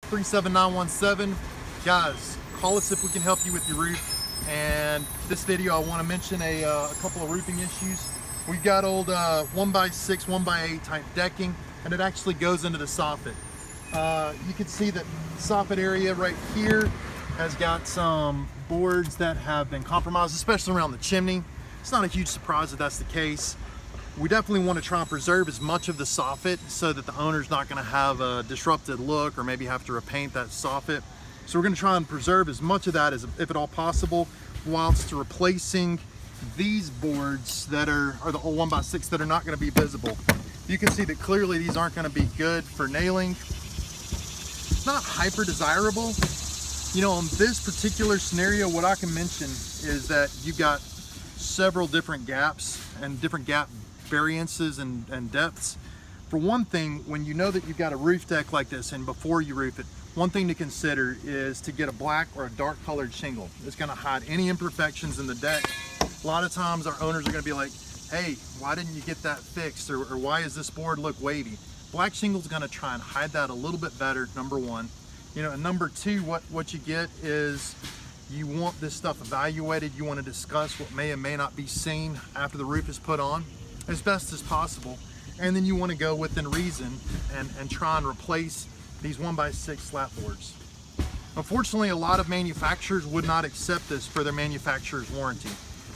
37917. Guys, call us if we can help you with your roof. And this video, I want to mention a couple of roofing issues. We've got old 1x6, 1x8 type decking, and it actually goes into the soffit. You can see that soffit area right here has got some boards that have been compromised, especially around the chimney. It's not a huge surprise that that's the case. We definitely want to try and preserve as much of the soffit so that the owner's not going to have a disrupted look or maybe have to repaint that soffit. So we're going to try and preserve as much of that as if at all possible, whilst replacing these boards that are the old 1x6 that are not going to be visible. You can see that clearly these aren't going to be good for nailing. It's not hyper desirable. You know, on this particular scenario, what I can mention is that you've got several different gaps and different gap variances and depths. For one thing, when you know that you've got a roof deck like this and before you roof it, one thing to consider is to get a black or a dark colored shingle. It's going to hide any imperfections in the deck. A lot of times our owners are going to be like, hey, why didn't you get that fixed, or why does this board look wavy? Black shingle is going to try and hide that a little bit better, number one. You know, and number two, what you get is you want this stuff evaluated. You want to discuss what may and may not be seen after the roof is put on as best as possible. And then you want to go within reason and try and replace these 1x6 slat boards. Unfortunately, a lot of manufacturers would not accept this for their manufacturer's warranty.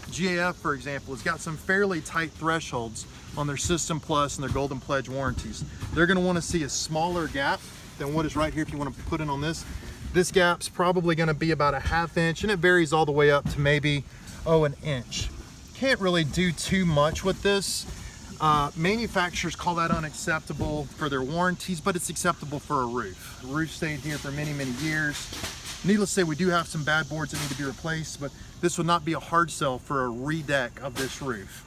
GAF, for example, has got some fairly tight thresholds on their System Plus and their Golden Pledge warranties. They're going to want to see a smaller gap than what is right here. If you want to put it on this gap's probably going to be about a ½ inch, and it varies all the way up to maybe an inch. Can't really do too much with this. Manufacturers call that unacceptable for their warranties, but it's acceptable for a roof. The roof stayed here for many years. Needless to say, we do have some bad boards that need to be replaced, but this would not be a hard sell for a redeck of this roof.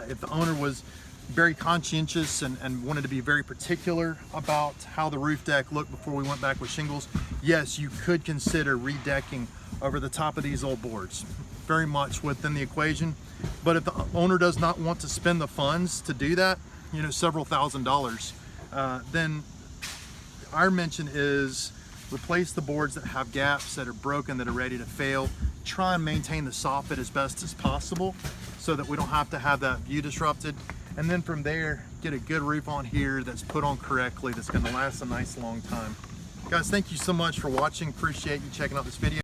If the owner was very conscientious and wanted to be very particular about how the roof deck looked before we went back with shingles, yes, you could consider redecking over the top of these old boards. Very much within the equation. But if the owner does not want to spend the funds to do that, you know, several $1000s, then our mention is replace the boards that have gaps, that are broken, that are ready to fail. Try and maintain the soffit as best as possible so that we don't have to have that view disrupted. And then from there, get a good roof on here that's put on correctly, that's going to last a nice long time. Guys, thank you so much for watching. Appreciate you checking out this video.